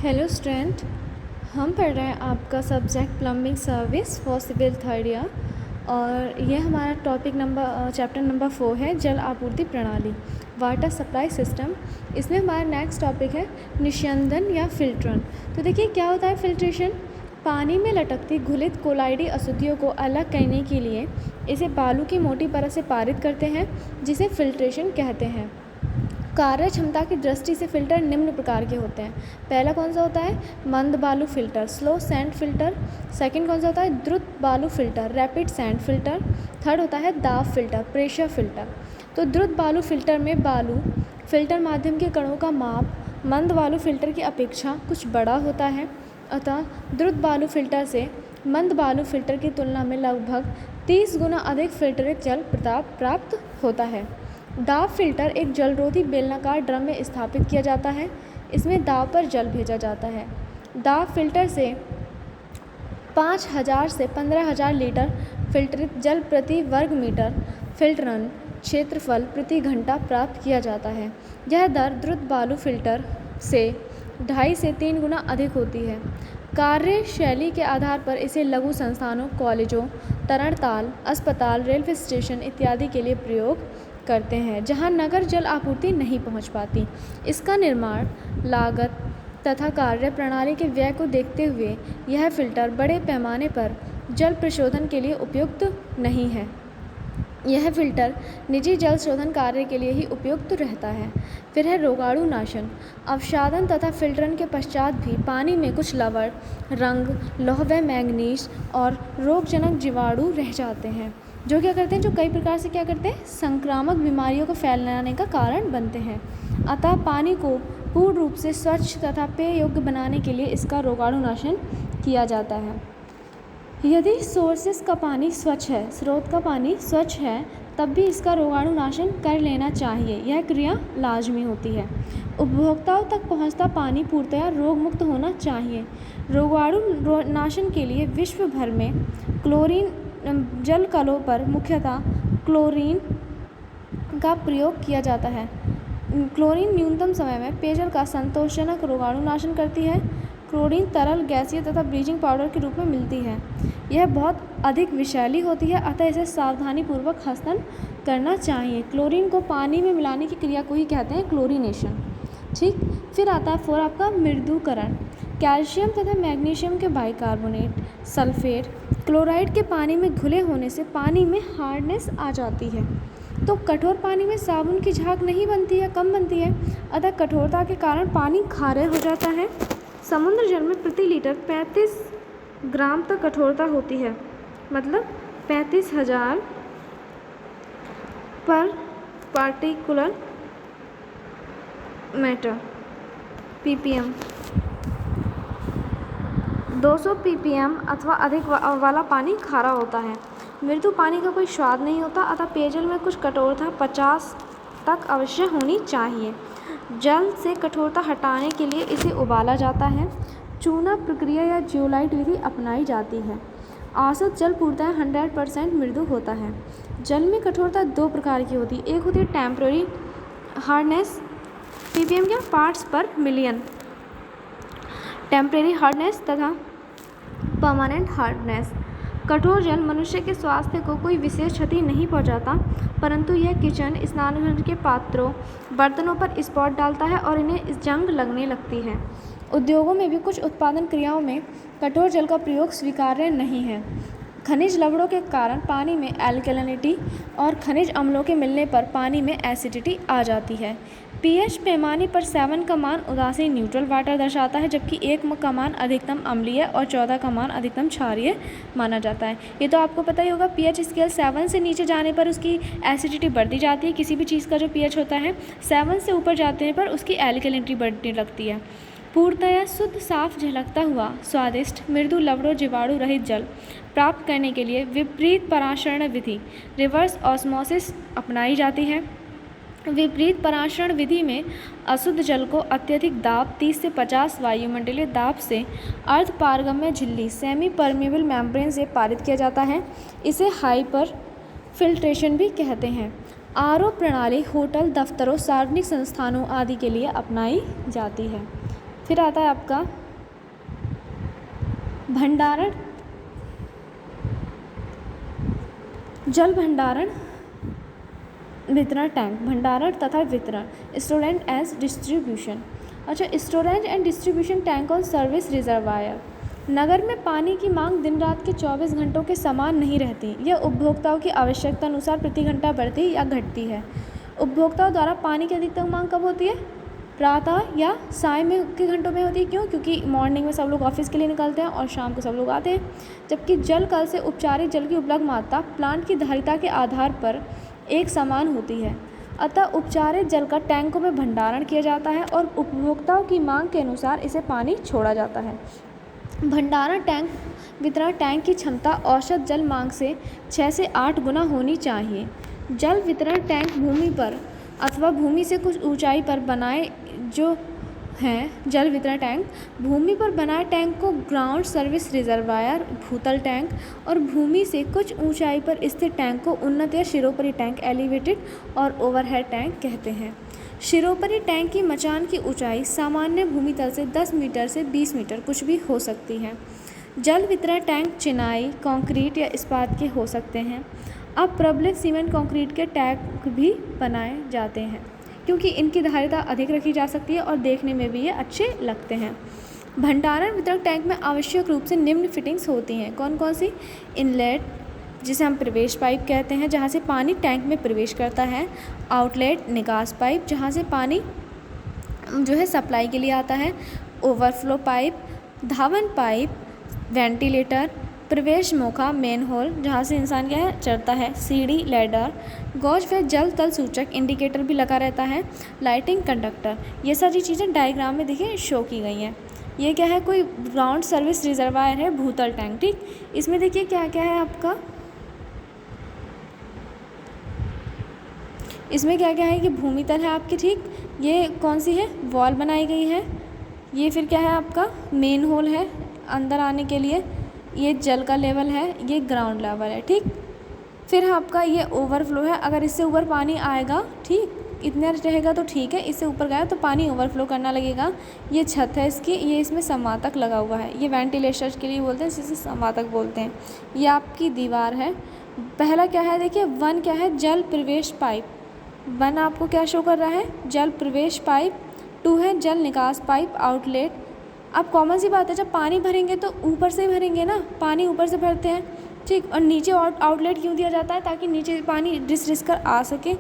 Hello student, हम पढ़ रहे हैं आपका subject plumbing service for civil third year और ये हमारा चैप्टर नंबर 4 है जल आपूर्ति प्रणाली वाटर सप्लाई सिस्टम। इसमें हमारा नेक्स्ट टॉपिक है निस्यंदन या फिल्ट्रन। तो देखिए क्या होता है फिल्ट्रेशन। पानी में लटकती घुलित कोलाइडी अशुद्धियों को अलग करने के लिए इसे बालू की मोटी परत से पारित करते हैं जिसे फिल्ट्रेशन कहते हैं। कार्य क्षमता की दृष्टि से फिल्टर निम्न प्रकार के होते हैं। पहला कौन सा होता है, मंद बालू filter, slow sand filter. Second कौन सा होता है, द्रुत बालू filter, rapid sand filter. Third होता है दाब फिल्टर, प्रेशर फिल्टर। तो द्रुत बालू फिल्टर में बालू फिल्टर माध्यम के कणों का माप मंद बालू फिल्टर की अपेक्षा कुछ बड़ा होता है, अतः द्रुत बालू फिल्टर से मंद बालू फिल्टर की तुलना में लगभग 30 गुना अधिक फिल्टरित जल प्राप्त होता है। दाब फिल्टर एक जलरोधी बेलनाकार ड्रम में स्थापित किया जाता है। इसमें दाब पर जल भेजा जाता है। दाब फिल्टर से 5000 से 15000 लीटर फिल्टरित जल प्रति वर्ग मीटर फिल्टरन क्षेत्रफल प्रति घंटा प्राप्त किया जाता है। यह दर द्रुत बालू फिल्टर से 2.5 से 3 गुना अधिक होती है। कार्यशैली के आधार पर इसे लघु संस्थानों, कॉलेजों, तरणताल, अस्पताल, रेलवे स्टेशन इत्यादि के लिए प्रयोग करते हैं जहां नगर जल आपूर्ति नहीं पहुंच पाती। इसका निर्माण लागत तथा कार्य प्रणाली के व्यय को देखते हुए यह फिल्टर बड़े पैमाने पर जल प्रशोधन के लिए उपयुक्त नहीं है। यह फिल्टर निजी जल शोधन कार्य के लिए ही उपयुक्त रहता है। फिर है रोगाणु नाशन। अवसादन तथा फिल्टरन के पश्चात भी पानी में कुछ लवण, रंग, लौह व मैंगनीज और रोगजनक जीवाणु रह जाते हैं जो क्या करते हैं, जो कई प्रकार से क्या करते हैं, संक्रामक बीमारियों को फैलाने का कारण बनते हैं। अतः पानी को पूर्ण रूप से स्वच्छ तथा पेय योग्य बनाने के लिए इसका रोगाणु नाशन किया जाता है। यदि सोर्सेस का पानी स्वच्छ है, स्रोत का पानी स्वच्छ है, तब भी इसका रोगाणु नाशन कर लेना चाहिए। यह क्रिया लाजमी होती है। उपभोक्ताओं तक पहुंचता पानी पूर्णतया रोग मुक्त होना चाहिए। रोगाणु नाशन के लिए विश्व भर में क्लोरीन जल कलों पर मुख्यतः क्लोरीन का प्रयोग किया जाता है। क्लोरीन न्यूनतम समय में पेयजल का संतोषजनक रोगाणु नाशन करती है। क्लोरीन तरल, गैसीय तथा ब्लीचिंग पाउडर के रूप में मिलती है। यह बहुत अधिक विषैली होती है, अतः इसे सावधानीपूर्वक हस्तन करना चाहिए। क्लोरीन को पानी में मिलाने की क्रिया को ही कहते हैं क्लोरीनेशन। ठीक, फिर आता है 4 आपका मृदुकरण। कैल्शियम तथा मैग्नीशियम के बाइकार्बोनेट, सल्फेट, क्लोराइड के पानी में घुले होने से पानी में हार्डनेस आ जाती है। तो कठोर पानी में साबुन की झाग नहीं बनती है, कम बनती है, अतः कठोरता के कारण पानी खारे हो जाता है। समुद्र जल में प्रति लीटर 35 ग्राम तक कठोरता होती है, मतलब 35,000 पर पार्टिकुलर मैटर ppm। 200 ppm अथवा अधिक वाला पानी खारा होता है। मृदु पानी का कोई स्वाद नहीं होता, अतः पेयजल में कुछ कठोरता 50 तक अवश्य होनी चाहिए। जल से कठोरता हटाने के लिए इसे उबाला जाता है। चूना प्रक्रिया या जियोलाइट विधि अपनाई जाती है। औसत जल पूर्णतः 100% मृदु होता है। जल में कठोरता 2 प्रकार की होती है। एक होती है टेम्पररी हार्डनेस, ppm क्या, पार्ट्स पर मिलियन, टेम्परेरी हार्डनेस तथा परमानेंट हार्डनेस। कठोर जल मनुष्य के स्वास्थ्य को कोई विशेष क्षति नहीं पहुंचाता, परंतु यह किचन, स्नानघर के पात्रों, बर्तनों पर स्पॉट डालता है और इन्हें जंग लगने लगती है। उद्योगों में भी कुछ उत्पादन क्रियाओं में कठोर जल का प्रयोग स्वीकार्य नहीं है। खनिज लवणों के कारण पानी में एल्कलिनिटी और खनिज अम्लों के मिलने पर पानी में एसिडिटी आ जाती है। pH पैमाने पर 7 का मान उदासीन न्यूट्रल वाटर दर्शाता है, जबकि 1 का मान अधिकतम अम्लीय और 14 का मान अधिकतम क्षारीय माना जाता है। ये तो आपको पता ही होगा, pH स्केल 7 से नीचे जाने पर उसकी एसिडिटी बढ़ती जाती है। किसी भी चीज़ का जो pH होता है 7 से ऊपर जाने पर उसकी एल्कलिनिटी बढ़ने लगती है। पूर्णतया शुद्ध, साफ, झलकता हुआ, स्वादिष्ट, मृदु, लवणों जीवाणु रहित जल प्राप्त करने के लिए विपरीत पराशरण विधि, रिवर्स ऑस्मोसिस अपनाई जाती है। विपरीत पराशरण विधि में अशुद्ध जल को अत्यधिक दाब 30 से 50 वायुमंडलीय दाब से अर्ध पारगम्य झिल्ली सेमी परमेबल मेम्ब्रेन से पारित किया जाता है। इसे हाइपर फिल्ट्रेशन भी कहते हैं। आरओ प्रणाली होटल, दफ्तरों, सार्वजनिक संस्थानों आदि के लिए अपनाई जाती है। फिर आता है आपका भंडारण, जल भंडारण वितरण टैंक, भंडारण तथा वितरण, स्टोरेज एंड डिस्ट्रीब्यूशन। अच्छा, स्टोरेज एंड डिस्ट्रीब्यूशन टैंक और सर्विस रिजर्वायर। नगर में पानी की मांग दिन रात के 24 घंटों के समान नहीं रहती। यह उपभोक्ताओं की आवश्यकता अनुसार प्रति घंटा बढ़ती या घटती है। उपभोक्ताओं द्वारा पानी की अधिकतम मांग कब होती है? प्रातः या साय में के घंटों में होती है। क्यों? क्योंकि मॉर्निंग में सब लोग ऑफिस के लिए निकलते हैं और शाम को सब लोग आते हैं। जबकि जल कल से उपचारित जल की उपलब्ध मात्रा प्लांट की धारिता के आधार पर एक समान होती है। अतः उपचारित जल का टैंकों में भंडारण किया जाता है और उपभोक्ताओं की मांग के अनुसार इसे पानी छोड़ा जाता है। भंडारण टैंक वितरण टैंक की क्षमता औसत जल मांग से 6 से 8 गुना होनी चाहिए। जल वितरण टैंक भूमि पर अथवा भूमि से कुछ ऊंचाई पर बनाए जो हैं। जल वितरण टैंक भूमि पर बनाए टैंक को ग्राउंड सर्विस रिजर्वायर, भूतल टैंक और भूमि से कुछ ऊंचाई पर स्थित टैंक को उन्नत या शिरोपरि टैंक, एलिवेटेड और ओवरहेड टैंक कहते हैं। शिरोपरि टैंक की मचान की ऊंचाई सामान्य भूमि तल से 10 मीटर से 20 मीटर कुछ भी हो सकती है। जल वितरण टैंक चिनाई, कंक्रीट या इस्पात के हो सकते हैं। अब प्रबलित सीमेंट कंक्रीट के टैंक भी बनाए जाते हैं क्योंकि इनकी धारिता अधिक रखी जा सकती है और देखने में भी ये अच्छे लगते हैं। भंडारण वितरण टैंक में आवश्यक रूप से निम्न फिटिंग्स होती हैं। कौन कौन सी? इनलेट, जिसे हम प्रवेश पाइप कहते हैं, जहाँ से पानी टैंक में प्रवेश करता है। आउटलेट, निकास पाइप, जहाँ से पानी जो है सप्लाई के लिए आता है। ओवरफ्लो पाइप, धावन पाइप, वेंटिलेटर, प्रवेश मौका, मेन होल, जहाँ से इंसान क्या है चढ़ता है। सीढ़ी, लैडर, गॉज व जल तल सूचक, इंडिकेटर भी लगा रहता है। लाइटिंग, कंडक्टर, ये सारी चीज़ें डायग्राम में देखिए शो की गई हैं। ये क्या है? कोई ग्राउंड सर्विस रिजर्वायर है, भूतल टैंक। ठीक, इसमें देखिए क्या क्या है आपका, इसमें क्या क्या है कि भूमि तल है आपकी। ठीक, ये कौन सी है? वॉल बनाई गई है। ये फिर क्या है आपका? मेन होल है अंदर आने के लिए। ये जल का लेवल है, ये ग्राउंड लेवल है। ठीक, फिर आपका ये ओवरफ्लो है। अगर इससे ऊपर पानी आएगा, ठीक, इतना रहेगा तो ठीक है, इससे ऊपर गया तो पानी ओवरफ्लो करना लगेगा। ये छत है इसकी, ये इसमें संवातक लगा हुआ है। ये वेंटिलेशन के लिए बोलते हैं, जिसे संवातक बोलते हैं। ये आपकी दीवार है। पहला क्या है देखिए, वन क्या है? जल प्रवेश पाइप। वन आपको क्या शो कर रहा है? जल प्रवेश पाइप। टू है जल निकास पाइप, आउटलेट। अब कॉमन सी बात है, जब पानी भरेंगे तो ऊपर से भरेंगे ना, पानी ऊपर से भरते हैं। ठीक, और नीचे आउटलेट क्यों दिया जाता है? ताकि नीचे पानी रिस कर आ सके।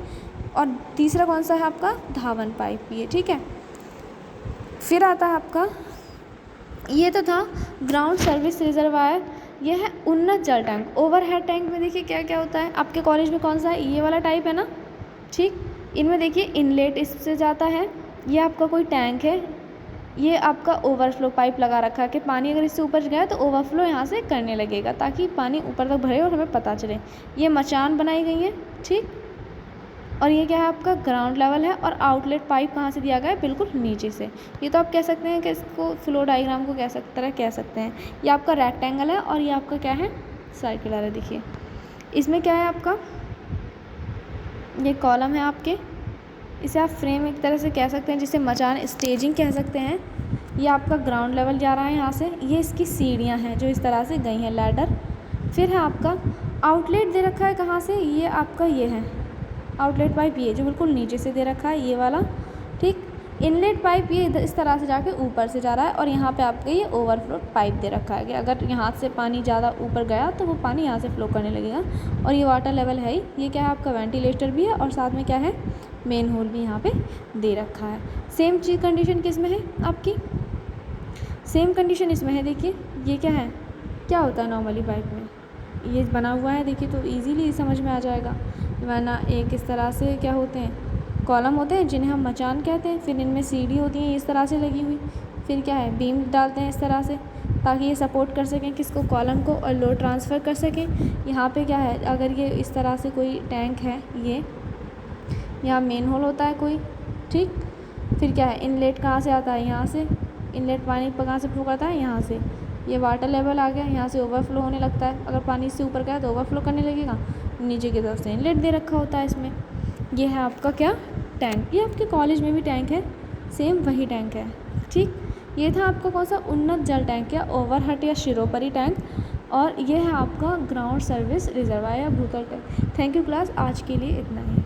और तीसरा कौन सा है आपका? धावन पाइप। ये ठीक है। फिर आता है आपका, ये तो था ग्राउंड सर्विस रिजर्वायर। यह है उन्नत जल टैंक। ओवरहेड टैंक में देखिए क्या क्या होता है। आपके कॉलेज में कौन सा है? ये वाला टाइप है ना। ठीक, इनमें देखिए इनलेट इससे जाता है। ये आपका कोई टैंक है। ये आपका ओवरफ्लो पाइप लगा रखा है कि पानी अगर इससे ऊपर गया तो ओवरफ्लो यहाँ से करने लगेगा ताकि पानी ऊपर तक भरे और हमें पता चले। ये मचान बनाई गई है। ठीक, और ये क्या है आपका? ग्राउंड लेवल है। और आउटलेट पाइप कहाँ से दिया गया है? बिल्कुल नीचे से। ये तो आप कह सकते हैं कि इसको फ्लो डायग्राम को कह सकते हैं। ये आपका रेक्टेंगल है और ये आपका क्या है? सर्कुलर है। देखिए इसमें क्या है आपका? ये कॉलम है आपके, इसे आप फ्रेम एक तरह से कह सकते हैं, जिसे मचान, स्टेजिंग कह सकते हैं। ये आपका ग्राउंड लेवल जा रहा है यहाँ से। ये इसकी सीढ़ियाँ हैं जो इस तरह से गई हैं, लैडर। फिर है आपका आउटलेट दे रखा है कहाँ से? ये आपका ये है आउटलेट पाइप, ये जो बिल्कुल नीचे से दे रखा है, ये वाला। ठीक, इनलेट पाइप ये इस तरह से जाके ऊपर से जा रहा है। और यहाँ पे आपका ये ओवरफ्लो पाइप दे रखा है कि अगर यहाँ से पानी ज़्यादा ऊपर गया तो वो पानी यहाँ से फ्लो करने लगेगा। और ये वाटर लेवल है ही। ये क्या है आपका? वेंटिलेटर भी है और साथ में क्या है? मेन होल भी यहाँ पे दे रखा है। सेम चीज़ कंडीशन किस में है आपकी? सेम कंडीशन इसमें है। देखिए ये क्या है? क्या होता है नॉर्मली पाइप में? ये बना हुआ है, देखिए तो इजीली समझ में आ जाएगा। वरना एक इस तरह से क्या होते हैं? कॉलम होते हैं जिन्हें हम मचान कहते हैं। फिर इनमें सीढ़ी होती हैं इस तरह से लगी हुई। फिर क्या है? बीम डालते हैं इस तरह से ताकि ये सपोर्ट कर सकें किसको? कॉलम को, और लोड ट्रांसफ़र कर सकें। यहाँ पे क्या है? अगर ये इस तरह से कोई टैंक है, ये यहाँ मेन होल होता है कोई। ठीक, फिर क्या है? इनलेट कहाँ से आता है? यहाँ से। इनलेट पानी पर कहाँ से फ्लो करता है? यहाँ से। ये वाटर लेवल आ गया, यहाँ से ओवरफ्लो होने लगता है। अगर पानी इससे ऊपर गया तो ओवरफ्लो करने लगेगा। नीचे की तरफ से इनलेट दे रखा होता है इसमें। ये है आपका क्या? टैंक। ये आपके कॉलेज में भी टैंक है, सेम वही टैंक है। ठीक, ये था आपका कौन सा उन्नत जल टैंक या ओवरहेड या शिरोपरि टैंक, और ये है आपका ग्राउंड सर्विस रिजर्वायर या भूतल टैंक। थैंक यू क्लास, आज के लिए इतना ही।